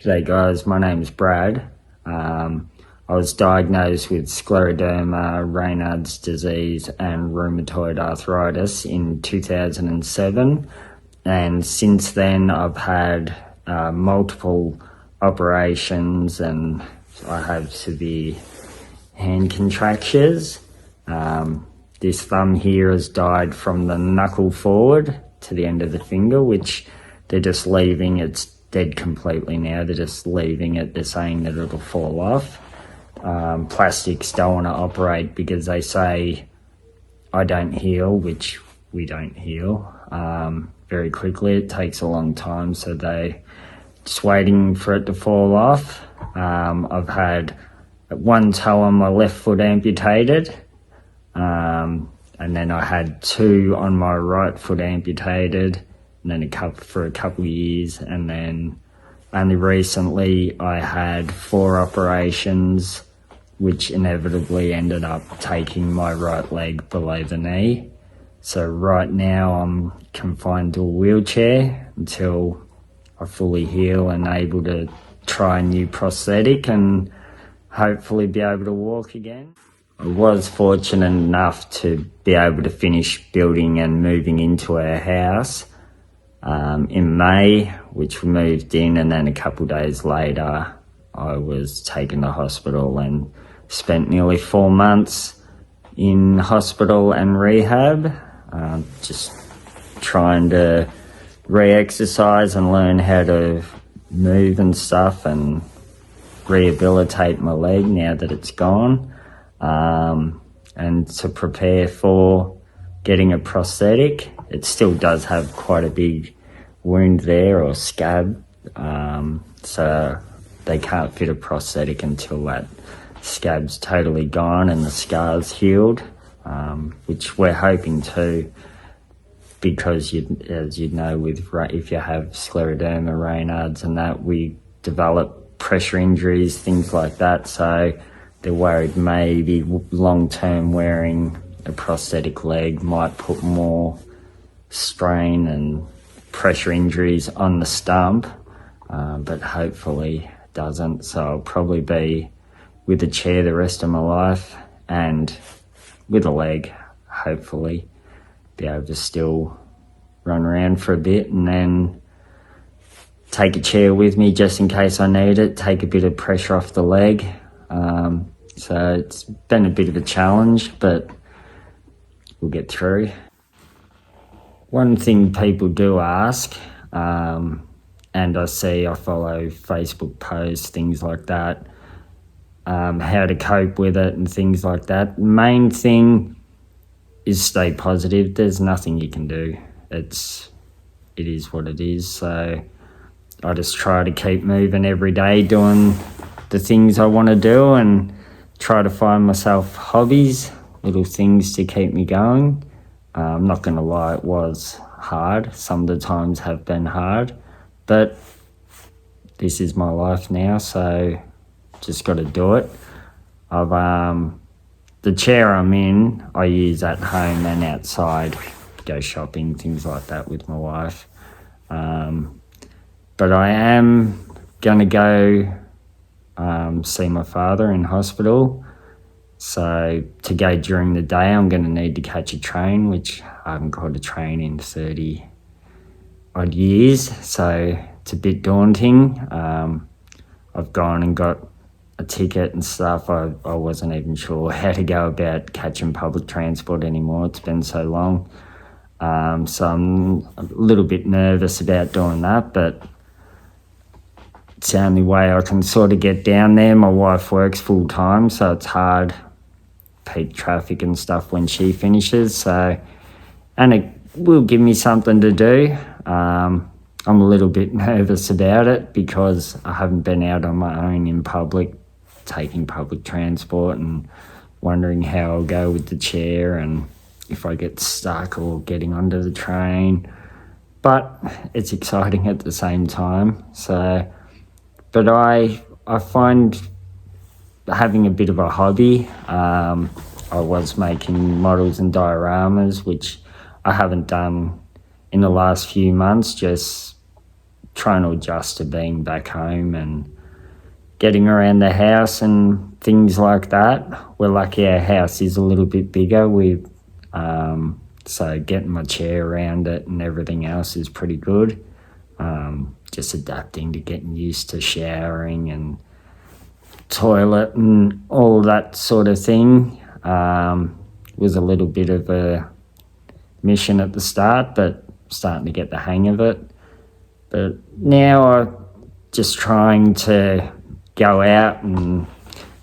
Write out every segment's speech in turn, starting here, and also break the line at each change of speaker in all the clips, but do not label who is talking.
G'day guys, my name's Brad. I was diagnosed with scleroderma, Raynaud's disease and rheumatoid arthritis in 2007, and since then I've had multiple operations and I have severe hand contractures. This thumb here has died from the knuckle forward to the end of the finger, which they're just leaving. It's dead completely now. They're just leaving it. They're saying that it'll fall off. Plastics don't want to operate because they say I don't heal, which we don't heal very quickly. It takes a long time, so they just waiting for it to fall off. I've had one toe on my left foot amputated, and then I had two on my right foot amputated, and then for a couple of years, and then only recently I had 4 operations, which inevitably ended up taking my right leg below the knee. So right now I'm confined to a wheelchair until I fully heal and able to try a new prosthetic and hopefully be able to walk again. I was fortunate enough to be able to finish building and moving into our house in May, which we moved in, and then a couple of days later I was taken to hospital and spent nearly 4 months in hospital and rehab, just trying to re-exercise and learn how to move and stuff and rehabilitate my leg now that it's gone, and to prepare for getting a prosthetic. It still does have quite a big wound there, or scab, so they can't fit a prosthetic until that scab's totally gone and the scar's healed, which we're hoping to, because as you know, if you have scleroderma, Raynaud's and that, we develop pressure injuries, things like that, so they're worried maybe long-term wearing a prosthetic leg might put more strain and pressure injuries on the stump, but hopefully it doesn't. So I'll probably be with a chair the rest of my life, and with a leg, hopefully be able to still run around for a bit, and then take a chair with me just in case I need it, take a bit of pressure off the leg. So it's been a bit of a challenge, but we'll get through. One thing people do ask, and I follow Facebook posts, things like that, how to cope with it and things like that. Main thing is stay positive. There's nothing you can do. It is what it is. So I just try to keep moving every day, doing the things I want to do, and try to find myself hobbies, little things to keep me going. I'm not going to lie, it was hard. Some of the times have been hard, but this is my life now, so just got to do it. The chair I'm in, I use at home and outside, go shopping, things like that with my wife. But I am going to go see my father in hospital. So to go during the day, I'm going to need to catch a train, which I haven't caught a train in 30 odd years. So it's a bit daunting. I've gone and got a ticket and stuff. I wasn't even sure how to go about catching public transport anymore. It's been so long. So I'm a little bit nervous about doing that, but it's the only way I can sort of get down there. My wife works full time, so it's hard, peak traffic and stuff when she finishes. So, and it will give me something to do. I'm a little bit nervous about it because I haven't been out on my own in public, taking public transport, and wondering how I'll go with the chair and if I get stuck or getting onto the train. But it's exciting at the same time. So, but I find having a bit of a hobby. I was making models and dioramas, which I haven't done in the last few months, just trying to adjust to being back home and getting around the house and things like that. We're lucky our house is a little bit bigger. So getting my chair around it and everything else is pretty good. Just adapting to getting used to showering and toilet and all that sort of thing. Was a little bit of a mission at the start, but starting to get the hang of it. But now I'm just trying to go out and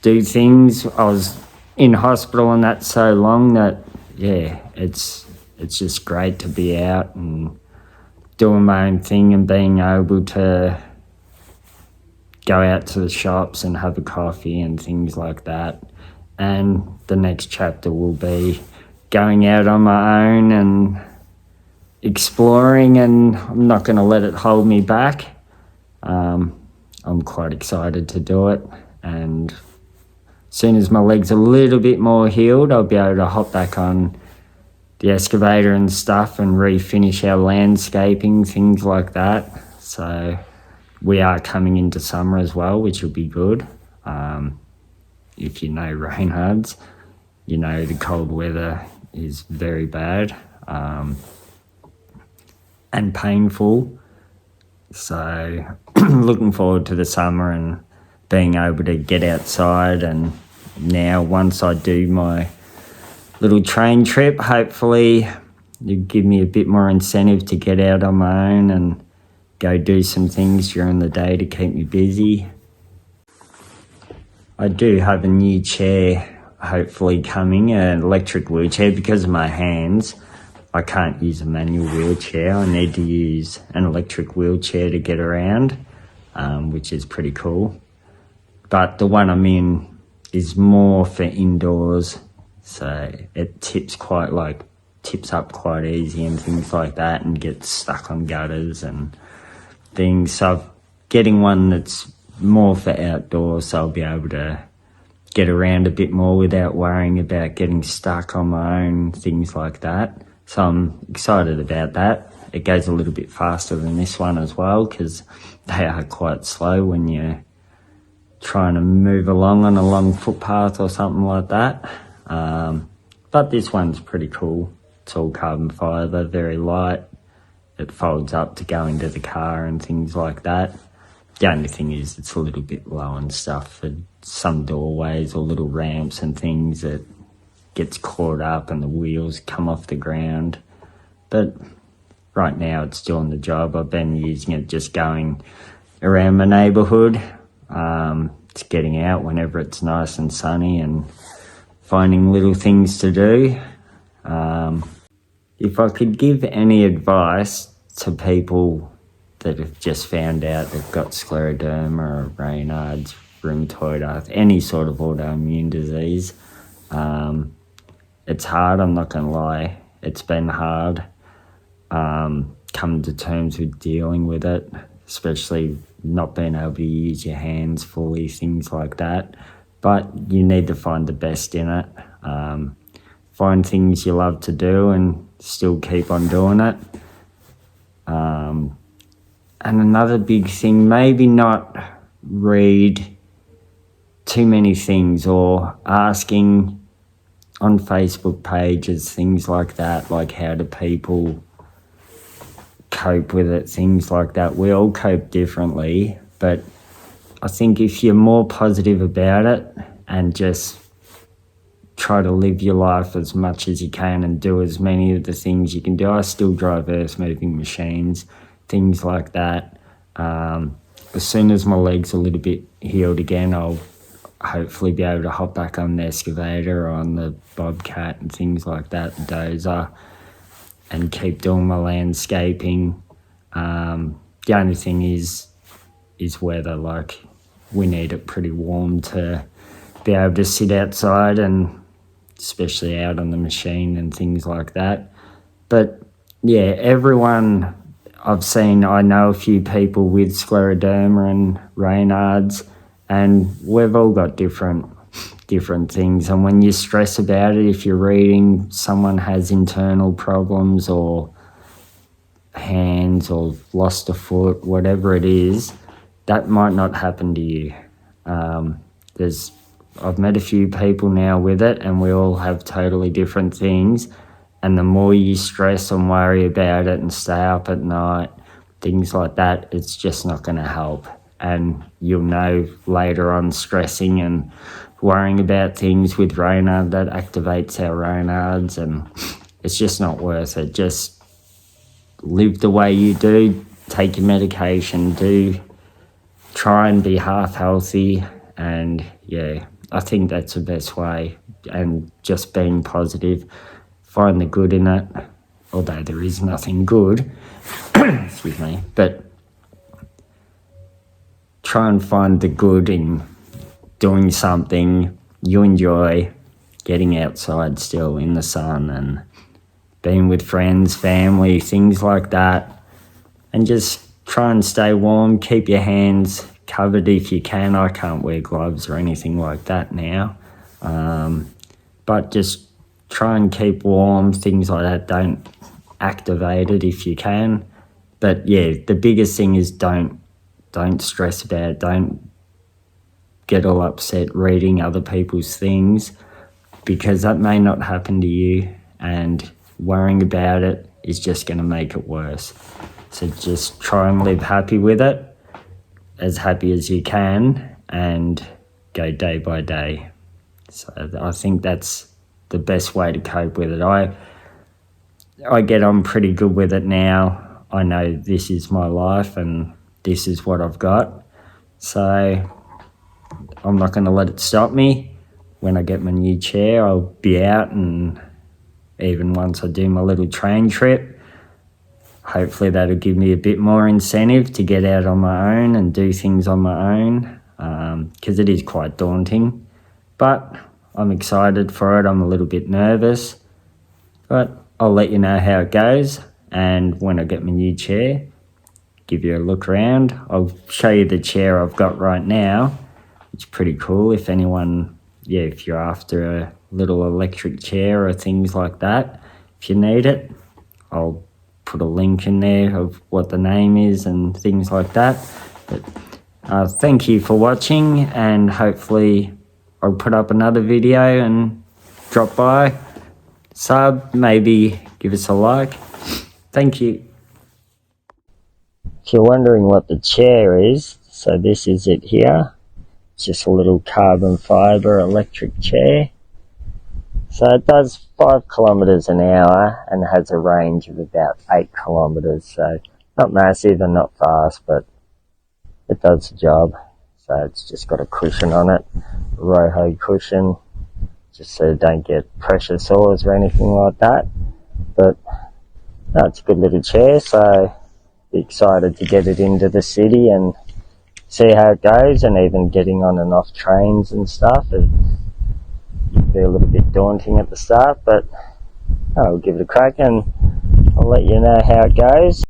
do things. I was in hospital and that so long that, yeah, it's just great to be out and doing my own thing and being able to go out to the shops and have a coffee and things like that. And the next chapter will be going out on my own and exploring, and I'm not going to let it hold me back. I'm quite excited to do it, and as soon as my legs are a little bit more healed, I'll be able to hop back on the excavator and stuff and refinish our landscaping, things like that. So we are coming into summer as well, which will be good. If you know Reynaud's, you know the cold weather is very bad and painful. So looking forward to the summer and being able to get outside. And now once I do my little train trip, hopefully you give me a bit more incentive to get out on my own and go do some things during the day to keep me busy. I do have a new chair hopefully coming, an electric wheelchair. Because of my hands, I can't use a manual wheelchair. I need to use an electric wheelchair to get around, which is pretty cool. But the one I'm in is more for indoors, so it tips up quite easy and things like that, and gets stuck on gutters and things. So I'm getting one that's more for outdoors, so I'll be able to get around a bit more without worrying about getting stuck on my own, things like that. So I'm excited about that. It goes a little bit faster than this one as well, because they are quite slow when you're trying to move along on a long footpath or something like that. But this one's pretty cool. It's all carbon fibre, very light. It folds up to go into the car and things like that. The only thing is it's a little bit low and stuff for some doorways or little ramps and things that gets caught up and the wheels come off the ground. But right now it's doing the job. I've been using it just going around my neighbourhood. It's getting out whenever it's nice and sunny and finding little things to do. If I could give any advice to people that have just found out they've got scleroderma or Raynaud's, rheumatoid arthritis, any sort of autoimmune disease, it's hard, I'm not going to lie. It's been hard coming to terms with dealing with it, especially not being able to use your hands fully, things like that. But you need to find the best in it. Find things you love to do and still keep on doing it. And another big thing, maybe not read too many things or asking on Facebook pages, things like that, like how do people cope with it, things like that. We all cope differently, but I think if you're more positive about it and just try to live your life as much as you can and do as many of the things you can do. I still drive earth-moving machines, things like that. As soon as my legs are a little bit healed again, I'll hopefully be able to hop back on the excavator or on the bobcat and things like that, the dozer, and keep doing my landscaping. The only thing is weather. Like, we need it pretty warm to be able to sit outside, and especially out on the machine and things like that. But yeah, everyone I've seen, I know a few people with scleroderma and Raynaud's, and we've all got different things. And when you stress about it, if you're reading someone has internal problems or hands or lost a foot, whatever it is, that might not happen to you. I've met a few people now with it, and we all have totally different things. And the more you stress and worry about it and stay up at night, things like that, it's just not going to help. And you'll know later on, stressing and worrying about things with Reynaud, that activates our Reynauds, and it's just not worth it. Just live the way you do, take your medication, try and be half healthy, and yeah, I think that's the best way. And just being positive, find the good in it, although there is nothing good, excuse me, but try and find the good in doing something you enjoy, getting outside still in the sun and being with friends, family, things like that, and just try and stay warm, keep your hands covered if you can. I can't wear gloves or anything like that now, but just try and keep warm, things like that. Don't activate it if you can. But yeah, the biggest thing is don't stress about it. Don't get all upset reading other people's things, because that may not happen to you, and worrying about it is just going to make it worse. So just try and live happy with it, as happy as you can, and go day by day. So I think that's the best way to cope with it. I get on pretty good with it now. I know this is my life and this is what I've got. So I'm not going to let it stop me. When I get my new chair, I'll be out, and even once I do my little train trip, hopefully that'll give me a bit more incentive to get out on my own and do things on my own, because it is quite daunting. But I'm excited for it. I'm a little bit nervous, but I'll let you know how it goes. And when I get my new chair, give you a look around. I'll show you the chair I've got right now. It's pretty cool. If anyone, if you're after a little electric chair or things like that, if you need it, I'll put a link in there of what the name is and things like that. But thank you for watching, and hopefully I'll put up another video and drop by, sub, maybe give us a like. Thank you. If you're wondering what the chair is, so this is it here. It's just a little carbon fibre electric chair. So it does 5 kilometres an hour and has a range of about 8 kilometres. So not massive and not fast, but it does the job. So it's just got a cushion on it, a rojo cushion, just so you don't get pressure sores or anything like that. But no, it's a good little chair, so excited to get it into the city and see how it goes, and even getting on and off trains and stuff. It can be a little bit daunting at the start, but I'll give it a crack and I'll let you know how it goes.